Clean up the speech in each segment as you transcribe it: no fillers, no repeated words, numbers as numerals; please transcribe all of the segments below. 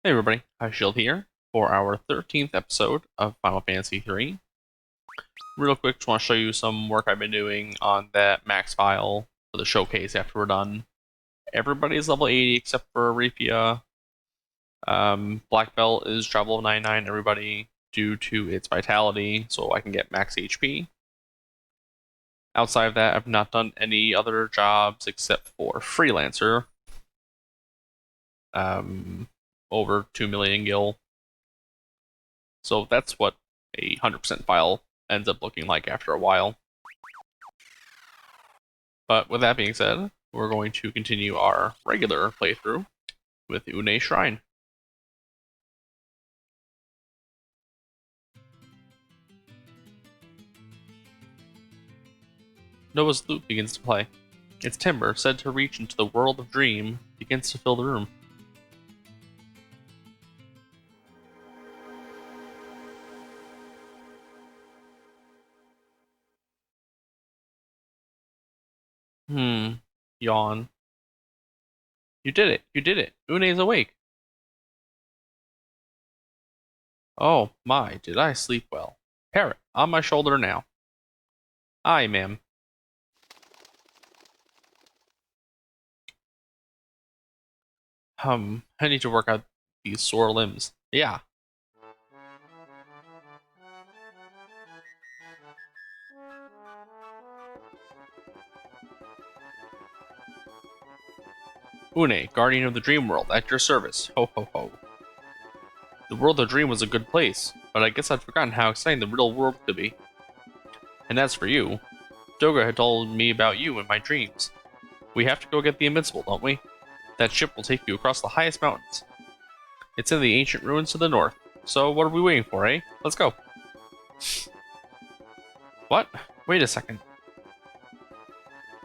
Hey everybody, Shield here for our 13th episode of Final Fantasy III. Real quick, just want to show you some work I've been doing on that max file for the showcase after we're done. Everybody's level 80 except for Arifia. Black Belt is travel 99, everybody, due to its vitality, so I can get max HP. Outside of that, I've not done any other jobs except for Freelancer. Over 2 million gil. So that's what a 100% file ends up looking like after a while. But with that being said, we're going to continue our regular playthrough with Unei Shrine. Noah's lute begins to play. Its timbre, said to reach into the world of dream, begins to fill the room. Yawn. You did it! You did it! Unei's awake! Oh my, did I sleep well. Parrot, on my shoulder now. Aye, ma'am. I need to work out these sore limbs. Yeah. Unei, guardian of the dream world, at your service. Ho ho ho. The world of dream was a good place, but I guess I'd forgotten how exciting the real world could be. And as for you, Doga had told me about you in my dreams. We have to go get the Invincible, don't we? That ship will take you across the highest mountains. It's in the ancient ruins to the north, so what are we waiting for, eh? Let's go. What? Wait a second.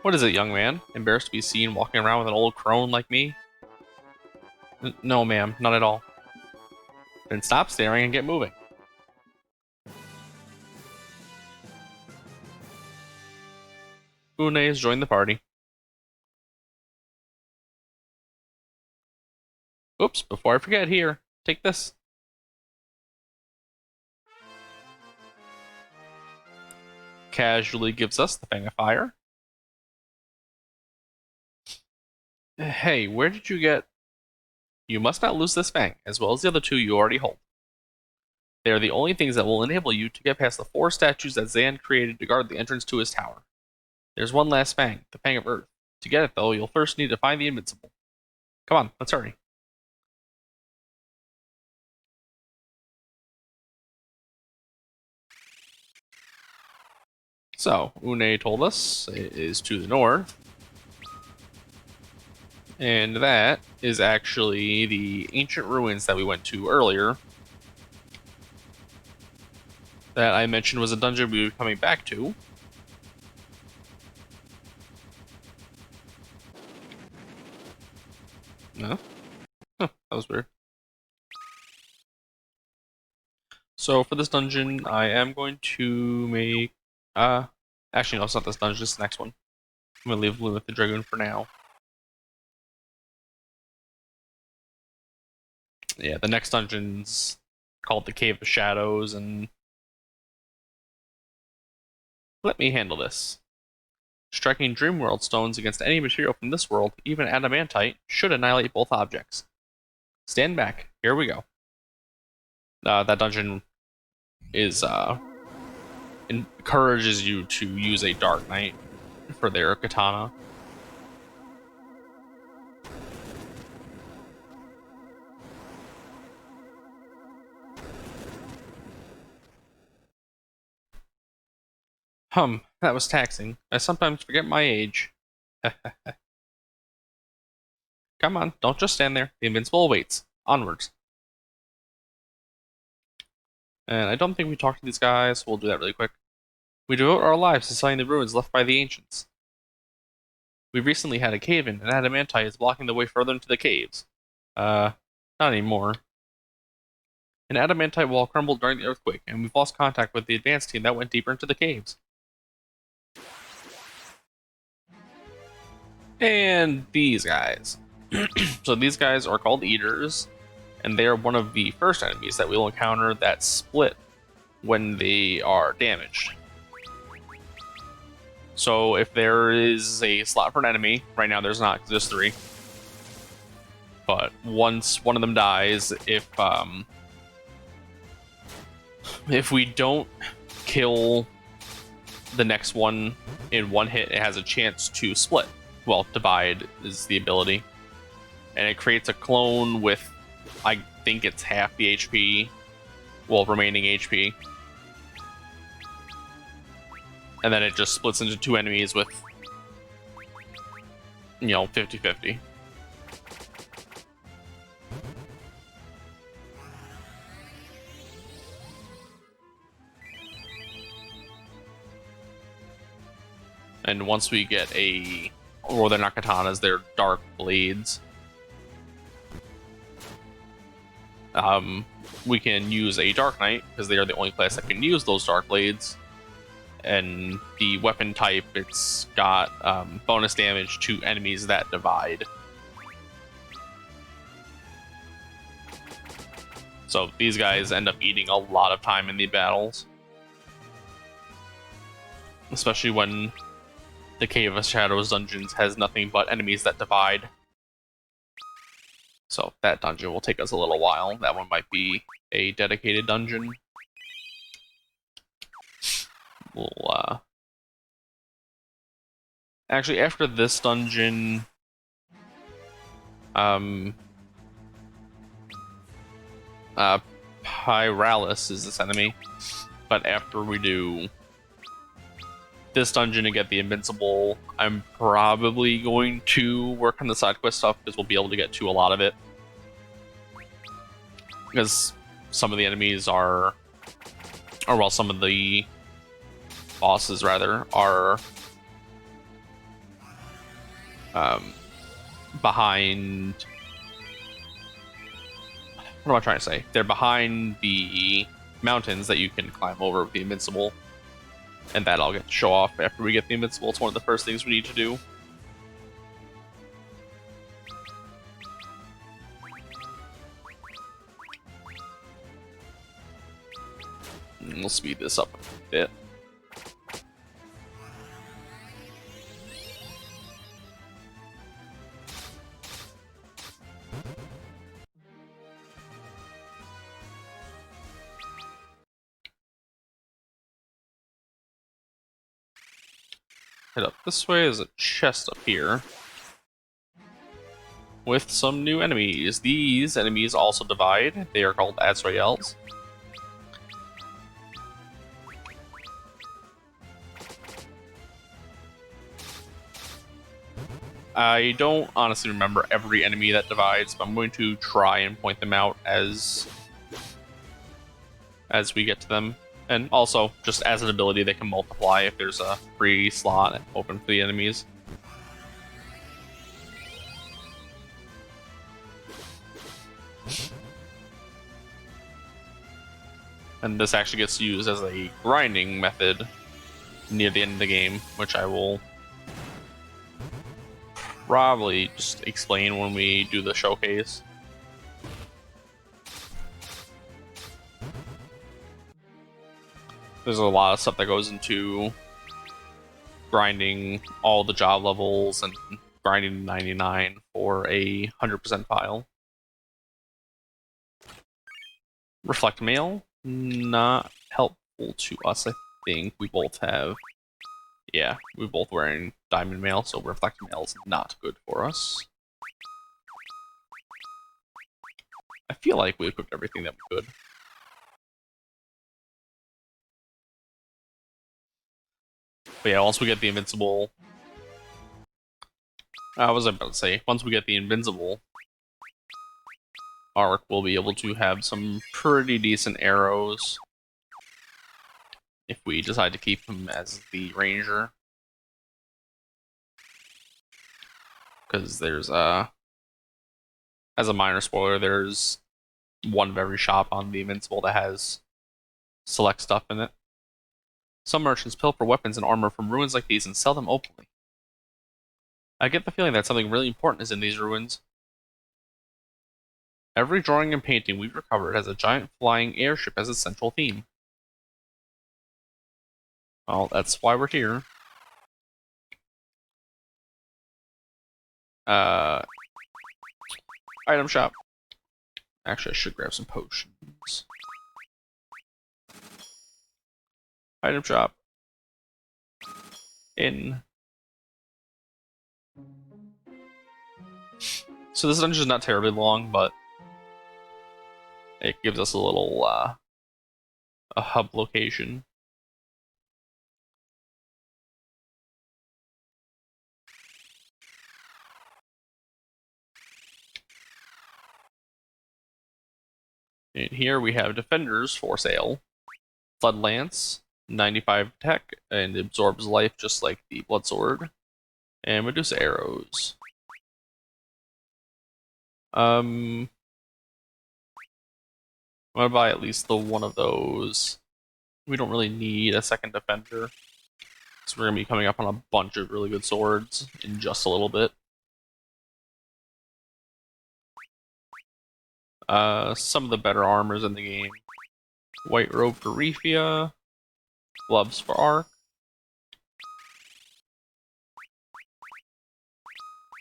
What is it, young man? Embarrassed to be seen walking around with an old crone like me? No, ma'am, not at all. Then stop staring and get moving. Unei has joined the party. Oops, before I forget, here, take this. Casually gives us the Fang of Fire. Hey, where did you get... You must not lose this Fang, as well as the other two you already hold. They are the only things that will enable you to get past the 4 statues that Zan created to guard the entrance to his tower. There's one last Fang, the Fang of Earth. To get it, though, you'll first need to find the Invincible. Come on, let's hurry. So, Unei told us it is to the north. And that is actually the ancient ruins that we went to earlier. That I mentioned was a dungeon we were coming back to. No? Huh, that was weird. So for this dungeon, I am going to make... actually no, it's not this dungeon, it's the next one. I'm going to leave with the Dragoon for now. Yeah, the next dungeon's called the Cave of Shadows, and... Let me handle this. Striking Dreamworld stones against any material from this world, even adamantite, should annihilate both objects. Stand back. Here we go. That dungeon is encourages you to use a Dark Knight for their katana. That was taxing. I sometimes forget my age. Come on, don't just stand there. The Invincible awaits. Onwards. And I don't think we talked to these guys, so we'll do that really quick. We devote our lives to studying the ruins left by the ancients. We recently had a cave-in, and adamantite is blocking the way further into the caves. Not anymore. An adamantite wall crumbled during the earthquake, and we've lost contact with the advance team that went deeper into the caves. And these guys. So these guys are called Eaters. and they are one of the first enemies that we'll encounter that split when they are damaged. So if there is a slot for an enemy, right now there's not, because there's 3. But once one of them dies, if we don't kill the next one in one hit, it has a chance to split. Well, divide is the ability. And it creates a clone with, I think it's half the HP, well, remaining HP. And then it just splits into 2 enemies with, 50-50. And once we get or they're not katanas, they're dark blades. We can use a Dark Knight, because they are the only class that can use those dark blades. And the weapon type, it's got bonus damage to enemies that divide. So these guys end up eating a lot of time in the battles. Especially when the Cave of Shadows dungeons has nothing but enemies that divide. So that dungeon will take us a little while. That one might be a dedicated dungeon. We'll, actually, after this dungeon, Pyralis is this enemy. But after we do this dungeon and get the Invincible, I'm probably going to work on the side quest stuff, because we'll be able to get to a lot of it. Because some of the enemies some of the bosses, rather, are behind... What am I trying to say? They're behind the mountains that you can climb over with the Invincible. And that I'll get to show off after we get the Invincible. It's one of the first things we need to do. And we'll speed this up a bit. Head up this way. There's a chest up here with some new enemies. These enemies also divide. They are called Azraels. I don't honestly remember every enemy that divides, but I'm going to try and point them out as we get to them. And also, just as an ability, they can multiply if there's a free slot open for the enemies. And this actually gets used as a grinding method near the end of the game, which I will probably just explain when we do the showcase. There's a lot of stuff that goes into grinding all the job levels and grinding 99 for a 100% file. Reflect Mail, not helpful to us, I think. We both have... Yeah, we're both wearing Diamond Mail, so Reflect Mail is not good for us. I feel like we equipped everything that we could. But yeah, once we get the Invincible... I was about to say, once we get the Invincible arc, we'll be able to have some pretty decent arrows if we decide to keep him as the ranger. Because there's as a minor spoiler, there's one of every shop on the Invincible that has select stuff in it. Some merchants pilfer weapons and armor from ruins like these and sell them openly. I get the feeling that something really important is in these ruins. Every drawing and painting we've recovered has a giant flying airship as its central theme. Well, that's why we're here. Item shop. Actually, I should grab some potions. Item shop. In. So this dungeon is not terribly long, but it gives us a little a hub location. And here we have defenders for sale. Flood Lance, 95 tech, and absorbs life just like the Blood Sword. And Medusa arrows. I'm gonna buy at least the one of those. We don't really need a second defender. So we're gonna be coming up on a bunch of really good swords in just a little bit. Some of the better armors in the game. White robe for Refia. Gloves for Arc.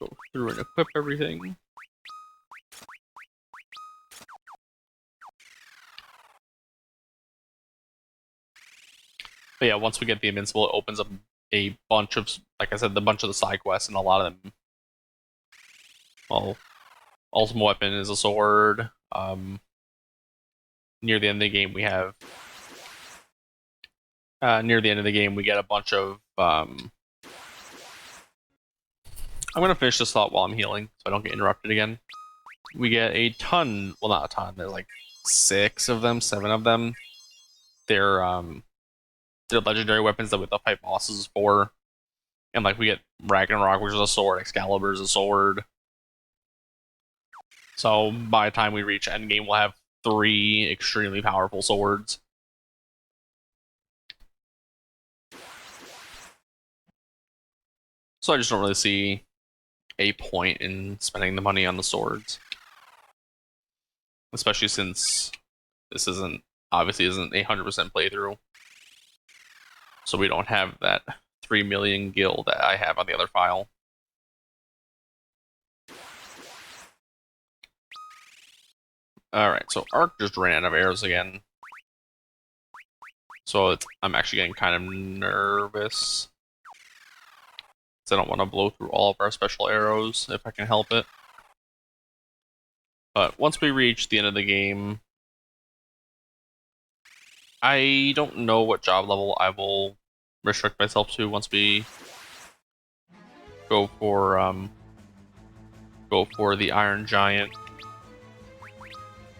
Go through and equip everything. But yeah, once we get the Invincible, it opens up a bunch of, like I said, the bunch of the side quests, and a lot of them. Well, Ultimate Weapon is a sword. Near the end of the game, we have. Near the end of the game, we get a bunch of. I'm gonna finish this thought while I'm healing, so I don't get interrupted again. We get a ton. Well, not a ton. There's like 6 of them, 7 of them. They're legendary weapons that we have to fight bosses for. And like we get Ragnarok, which is a sword, Excalibur is a sword. So by the time we reach endgame, we'll have 3 extremely powerful swords. So I just don't really see a point in spending the money on the swords. Especially since this obviously isn't a 100% playthrough. So we don't have that 3 million gil that I have on the other file. Alright, so Arc just ran out of arrows again. So I'm actually getting kind of nervous. Because I don't want to blow through all of our special arrows if I can help it. But once we reach the end of the game, I don't know what job level I will restrict myself to once we go for the Iron Giant.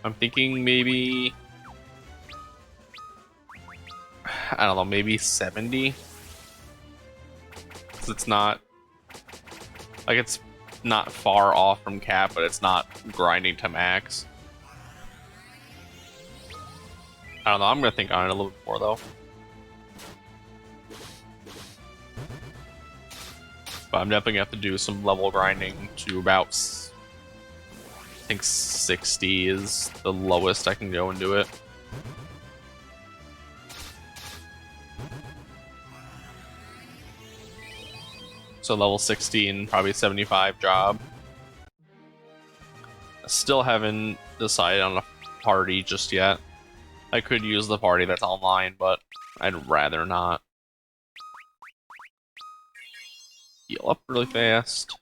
I'm thinking maybe, I don't know, maybe 70. It's not like it's not far off from cap, but it's not grinding to max. I don't know, I'm gonna think on it a little bit more though. But I'm definitely gonna have to do some level grinding to about, I think 60 is the lowest I can go and do it. So level 16, probably 75 job. I still haven't decided on a party just yet. I could use the party that's online, but I'd rather not. Heal up really fast.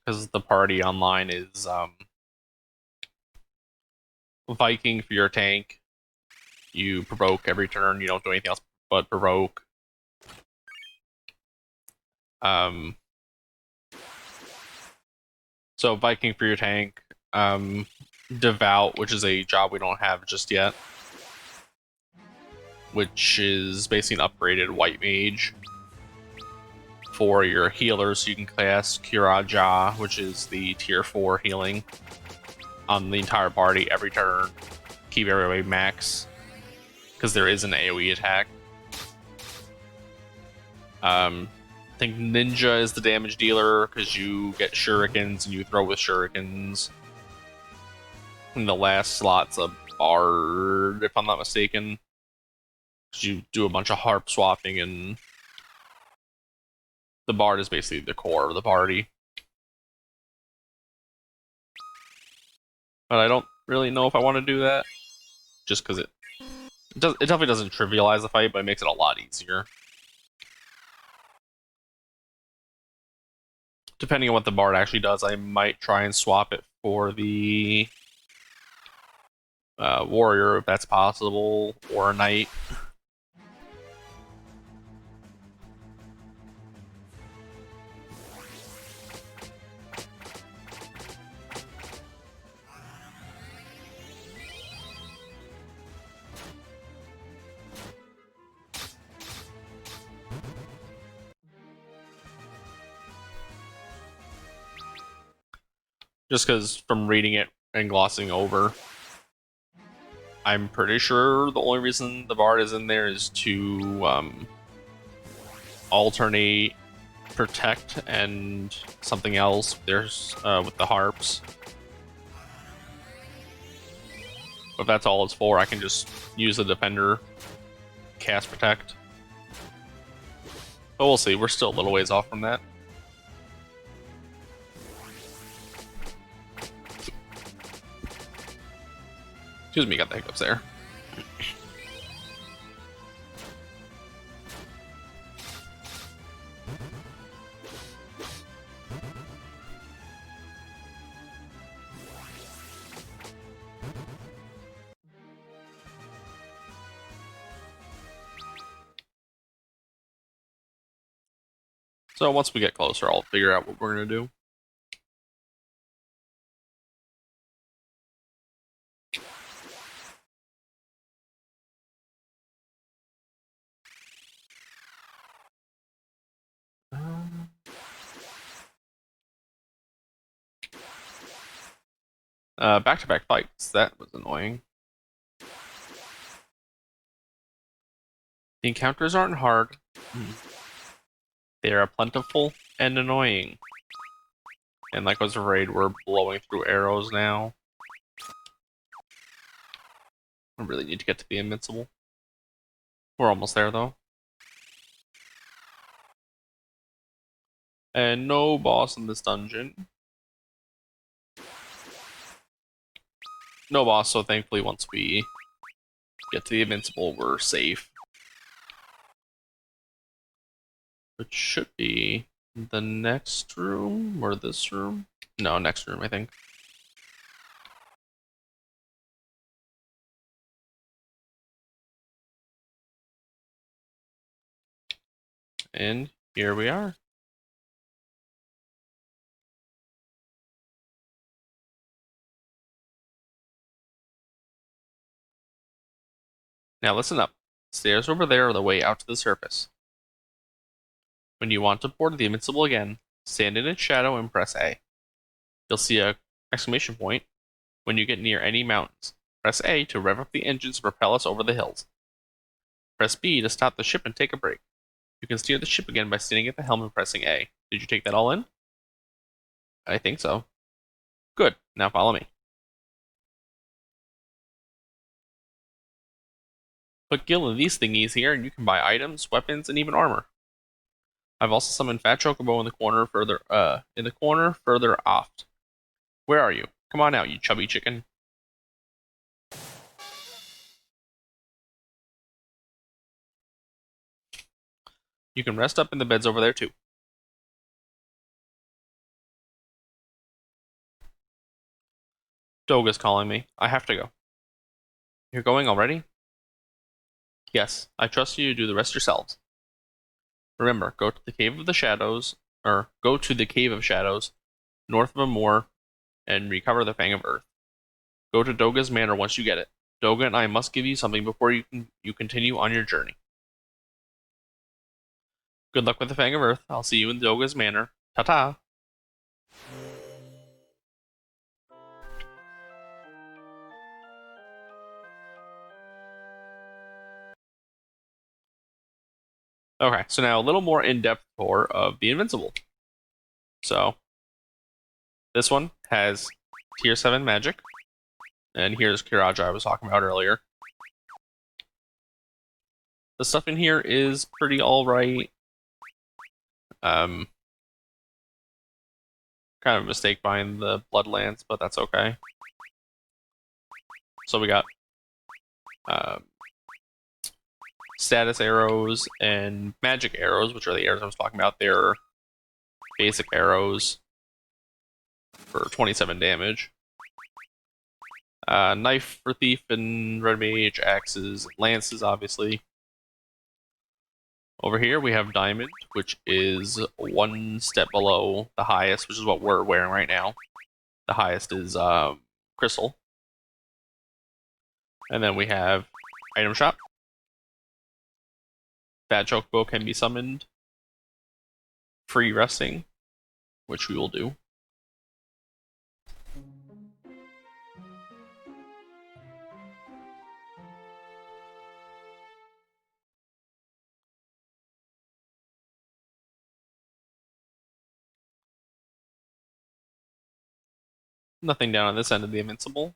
Because the party online is Viking for your tank. You provoke every turn, you don't do anything else but provoke. So Viking for your tank. Devout, which is a job we don't have just yet. Which is basically an upgraded white mage. For your healers, so you can cast Kiraja, which is the tier 4 healing on the entire party every turn. Keep everybody max. Because there is an AoE attack. think Ninja is the damage dealer because you get shurikens and you throw with shurikens. And the last slot's a Bard, if I'm not mistaken. Because you do a bunch of harp swapping, and the Bard is basically the core of the party. But I don't really know if I want to do that. Just because it definitely doesn't trivialize the fight, but it makes it a lot easier. Depending on what the Bard actually does, I might try and swap it for the Warrior, if that's possible, or a Knight. Just because from reading it and glossing over, I'm pretty sure the only reason the Bard is in there is to alternate protect and something else. There's with the harps. But if that's all it's for, I can just use the defender, cast protect. But we'll see. We're still a little ways off from that. Excuse me, got the hiccups there. So once we get closer, I'll figure out what we're gonna do. Back-to-back fights. That was annoying. The encounters aren't hard. They are plentiful and annoying. And like I was afraid, we're blowing through arrows now. I really need to get to the Invincible. We're almost there, though. And no boss in this dungeon. No boss, so thankfully once we get to the Invincible, we're safe. Which should be the next room, or this room? No, next room, I think. And here we are. Now listen up. Stairs over there are the way out to the surface. When you want to board the Invincible again, stand in its shadow and press A. You'll see a exclamation point when you get near any mountains. Press A to rev up the engines to propel us over the hills. Press B to stop the ship and take a break. You can steer the ship again by standing at the helm and pressing A. Did you take that all in? I think so. Good. Now follow me. Put Gil in these thingies here and you can buy items, weapons, and even armor. I've also summoned Fat Chocobo in the corner further aft. Where are you? Come on out, you chubby chicken. You can rest up in the beds over there too. Doga's calling me. I have to go. You're going already? Yes, I trust you to do the rest yourselves. Remember, go to the Cave of Shadows, north of a moor, and recover the Fang of Earth. Go to Doga's Manor once you get it. Doga and I must give you something before you continue on your journey. Good luck with the Fang of Earth. I'll see you in Doga's Manor. Ta-ta! Okay, so now a little more in-depth tour of the Invincible. So this one has tier 7 magic, and here's Kiraja I was talking about earlier. The stuff in here is pretty alright. Kind of a mistake buying the Bloodlance, but that's okay. So we got status arrows and magic arrows, which are the arrows I was talking about. They're basic arrows for 27 damage. Knife for thief and red mage, axes, lances, obviously. Over here we have diamond, which is one step below the highest, which is what we're wearing right now. The highest is crystal. And then we have item shop. That chocobo can be summoned. Free resting, which we will do. Nothing down on this end of the Invincible.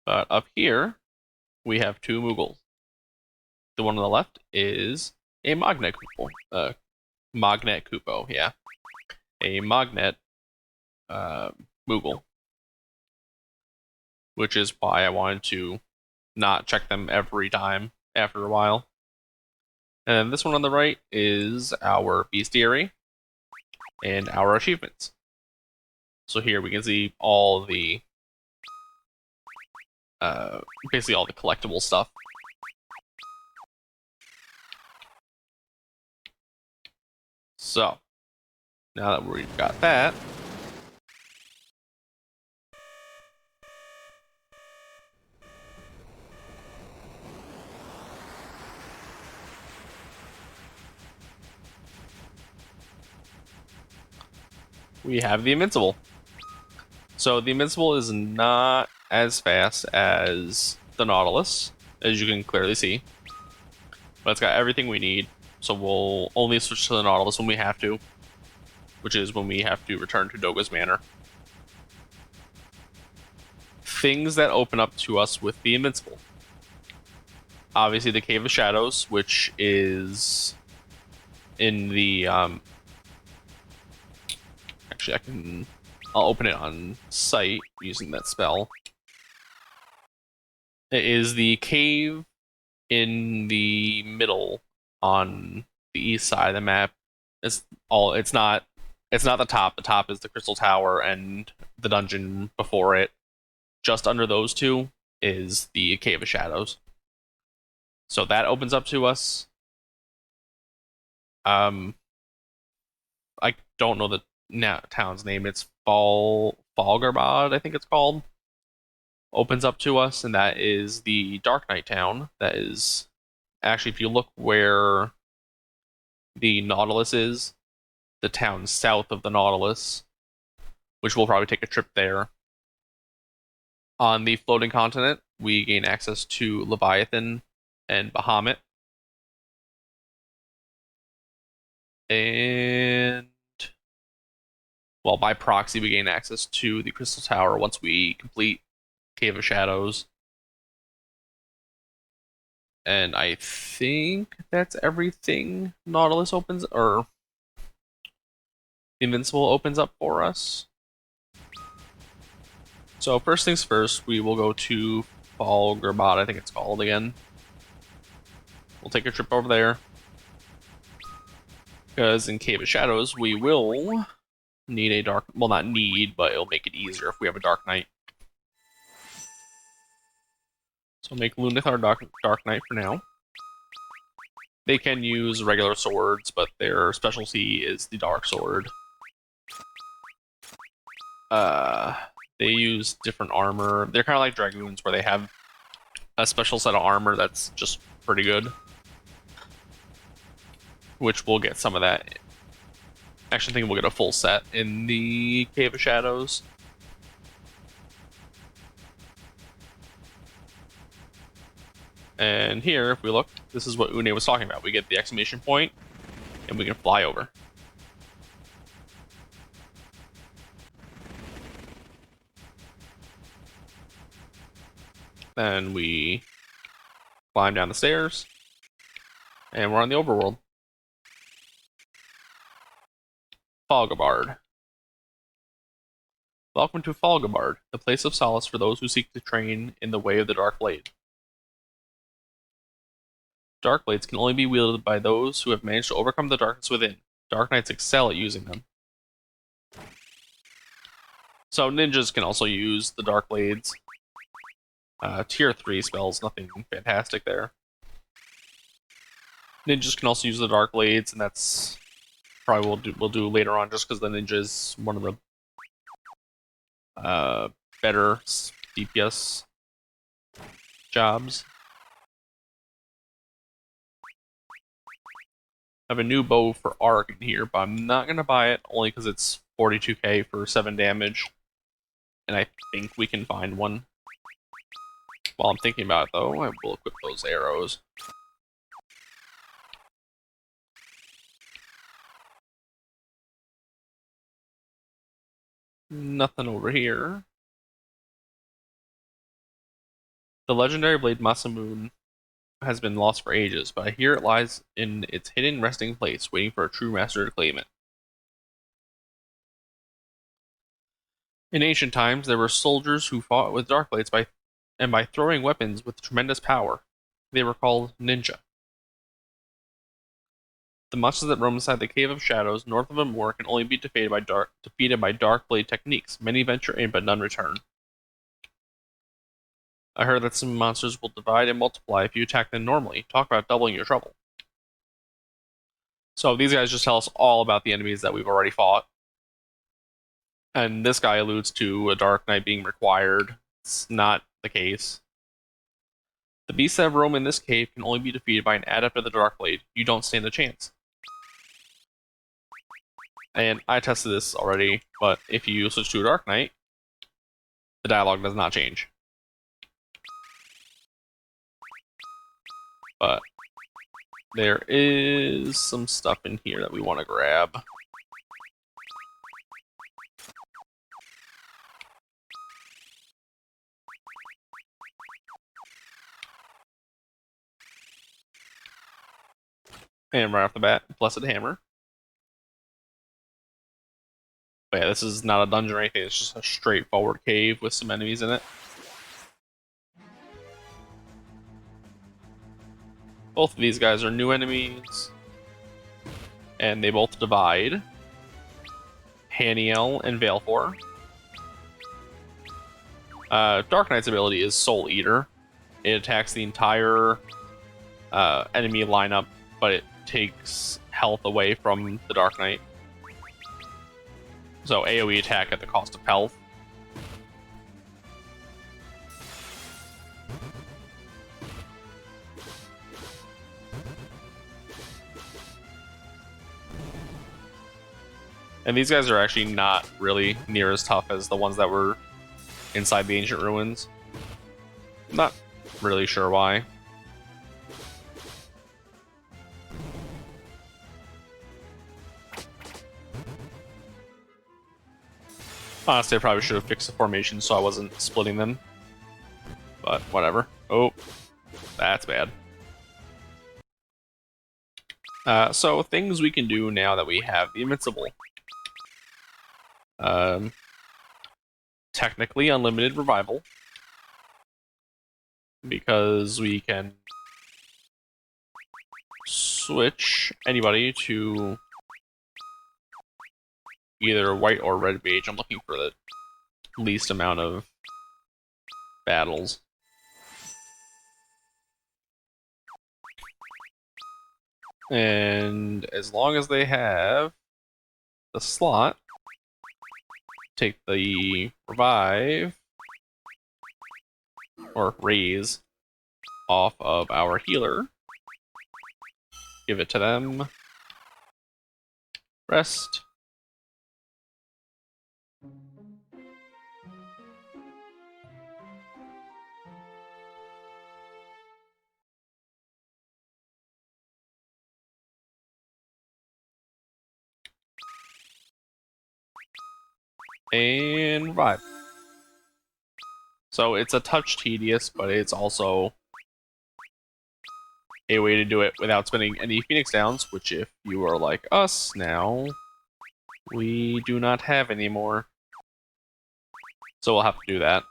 But up here, we have two Moogles. The one on the left is a Magnet Kupo. Magnet Kupo, yeah. A Magnet Moogle. Which is why I wanted to not check them every time after a while. And this one on the right is our bestiary and our achievements. So here we can see all the basically all the collectible stuff. So now that we've got that, we have the Invincible. So the Invincible is not as fast as the Nautilus, as you can clearly see. But it's got everything we need, so we'll only switch to the Nautilus when we have to, which is when we have to return to Doga's Manor. Things that open up to us with the Invincible. Obviously the Cave of Shadows, which is in the actually I'll open it on sight using that spell. It is the cave in the middle on the east side of the map. It's not the top. The top is the Crystal Tower and the dungeon before it. Just under those two is the Cave of Shadows. So that opens up to us. I don't know the town's name. It's Falgabard, I think it's called. Opens up to us, and that is the Dark Knight town. That is actually, if you look where the Nautilus is, the town south of the Nautilus, which we'll probably take a trip there. On the floating continent, we gain access to Leviathan and Bahamut. And, well, by proxy, we gain access to the Crystal Tower once we complete Cave of Shadows. And I think that's everything Nautilus opens, or Invincible opens up for us. So first things first, we will go to Falgabard, I think it's called again. We'll take a trip over there. Because in Cave of Shadows, we will need a dark... Well, not need, but it'll make it easier if we have a Dark Knight. So make Lunith our Dark Knight for now. They can use regular swords, but their specialty is the Dark Sword. They use different armor. They're kind of like Dragoons, where they have a special set of armor that's just pretty good. Which we'll get some of that. Actually, I think we'll get a full set in the Cave of Shadows. And here, if we look, this is what Unei was talking about. We get the exclamation point, and we can fly over. Then we climb down the stairs, and we're on the overworld. Falgabard. Welcome to Falgabard, the place of solace for those who seek to train in the way of the Dark Blade. Dark Blades can only be wielded by those who have managed to overcome the darkness within. Dark Knights excel at using them. So ninjas can also use the Dark Blades. Tier 3 spells, nothing fantastic there. Ninjas can also use the Dark Blades, and that's probably we'll do later on, just because the ninja is one of the better DPS jobs. I have a new bow for Arc in here, but I'm not gonna buy it only because it's 42k for 7 damage, and I think we can find one. While I'm thinking about it, though, I will equip those arrows. Nothing over here. The legendary blade Masamune has been lost for ages, but here it lies in its hidden resting place, waiting for a true master to claim it. In ancient times, there were soldiers who fought with dark blades by throwing weapons with tremendous power. They were called ninja. The monsters that roam inside the Cave of Shadows north of Amur can only be defeated by dark blade techniques. Many venture in, but none return. I heard that some monsters will divide and multiply if you attack them normally. Talk about doubling your trouble. So these guys just tell us all about the enemies that we've already fought. And this guy alludes to a Dark Knight being required. It's not the case. The beasts that roam in this cave can only be defeated by an adept of the Dark Blade. You don't stand a chance. And I tested this already, but if you switch to a Dark Knight, the dialogue does not change. But there is some stuff in here that we want to grab. And right off the bat, Blessed Hammer. But yeah, this is not a dungeon or anything, it's just a straightforward cave with some enemies in it. Both of these guys are new enemies. And they both divide. Haniel and Valefor. Dark Knight's ability is Soul Eater. It attacks the entire enemy lineup, but it takes health away from the Dark Knight. So AoE attack at the cost of health. And these guys are actually not really near as tough as the ones that were inside the ancient ruins. Not really sure why. Honestly, I probably should have fixed the formation so I wasn't splitting them. But whatever. Oh, that's bad. So things we can do now that we have the Invincible. Technically unlimited revival. Because we can switch anybody to either white or red mage. I'm looking for the least amount of battles. And as long as they have the slot, take the revive or raise off of our healer, give it to them, rest. and revive. So it's a touch tedious, but it's also a way to do it without spending any Phoenix Downs, which if you are like us now, we do not have anymore. So we'll have to do that.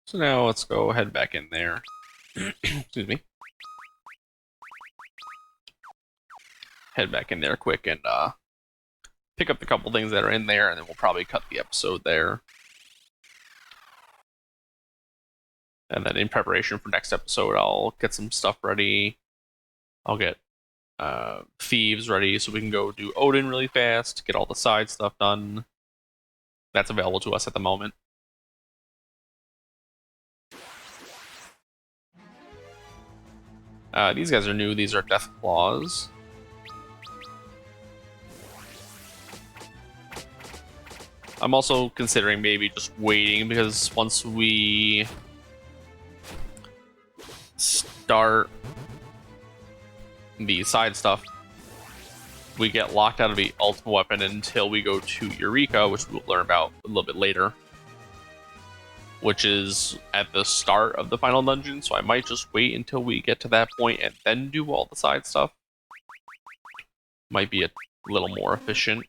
So now let's go head back in there. Excuse me. Head back in there quick and pick up the couple things that are in there, and then we'll probably cut the episode there. And then in preparation for next episode, I'll get some stuff ready. I'll get Thieves ready so we can go do Odin really fast, get all the side stuff done. That's available to us at the moment. These guys are new. These are Death Claws. I'm also considering maybe just waiting, because once we start the side stuff, we get locked out of the ultimate weapon until we go to Eureka, which we'll learn about a little bit later, which is at the start of the final dungeon. So I might just wait until we get to that point and then do all the side stuff. Might be a little more efficient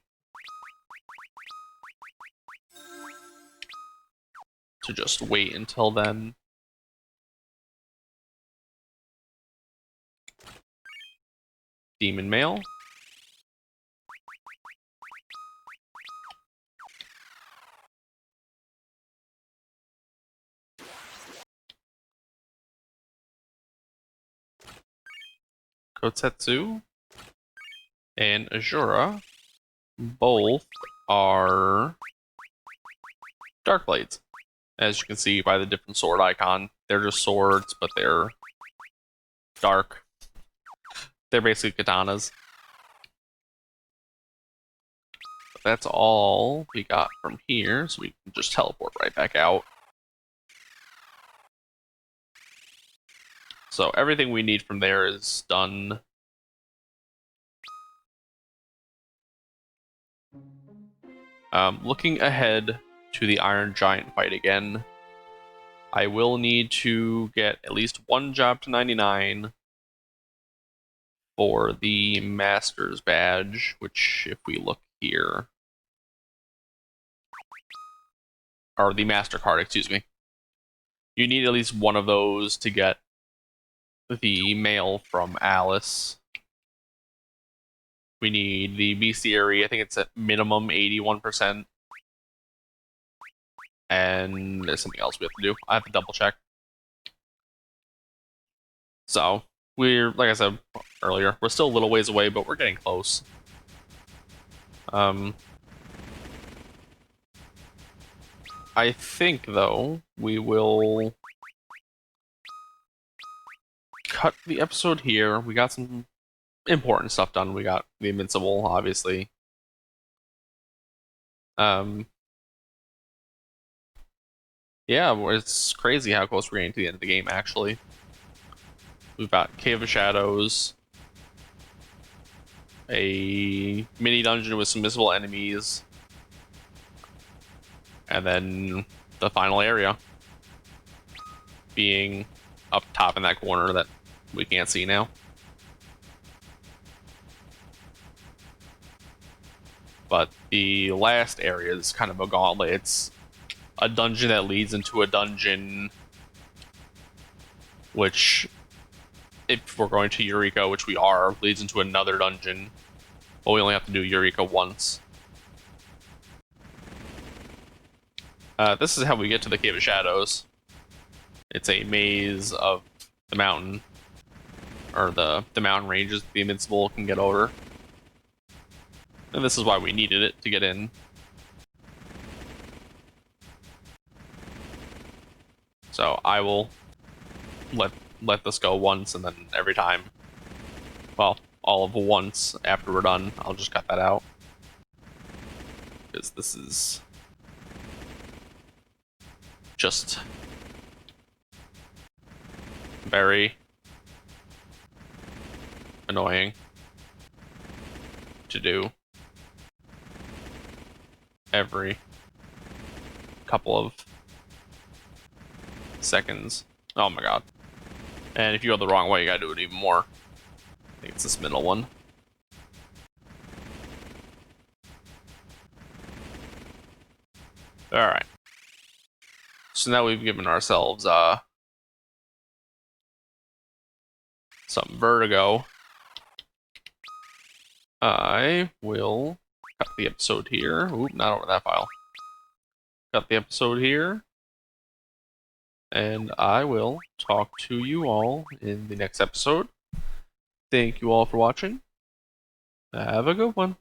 to just wait until then. Demon Mail. Kotetsu and Azura both are Dark Blades. As you can see by the different sword icon, they're just swords, but they're dark. They're basically katanas. But that's all we got from here, so we can just teleport right back out. So everything we need from there is done. Looking ahead to the Iron Giant fight again, I will need to get at least one job to 99 for the Master's Badge, which, if we look here, or the Master Card, excuse me, you need at least one of those to get the mail from Alice. We need the bestiary. I think it's at minimum 81%. And there's something else we have to do. I have to double check. So, we're, like I said earlier, we're still a little ways away, but we're getting close. I think, though, we will cut the episode here. We got some important stuff done. We got the Invincible, obviously. Yeah, it's crazy how close we're getting to the end of the game, actually. We've got Cave of Shadows, a mini dungeon with some missable enemies, and then the final area being up top in that corner that we can't see now. But the last area is kind of a gauntlet. It's a dungeon that leads into a dungeon, which, if we're going to Eureka, which we are, leads into another dungeon. But we only have to do Eureka once. This is how we get to the Cave of Shadows. It's a maze of the mountain, or the mountain ranges the Invincible can get over. And this is why we needed it to get in. So I will let this go once, and then every time, well, all of once after we're done, I'll just cut that out. because this is just very annoying to do every couple of seconds. Oh my god. And if you go the wrong way, you gotta do it even more. I think it's this middle one. Alright. So now we've given ourselves some vertigo. I will cut the episode here. Oop, not over that file. Cut the episode here. And I will talk to you all in the next episode. Thank you all for watching. Have a good one.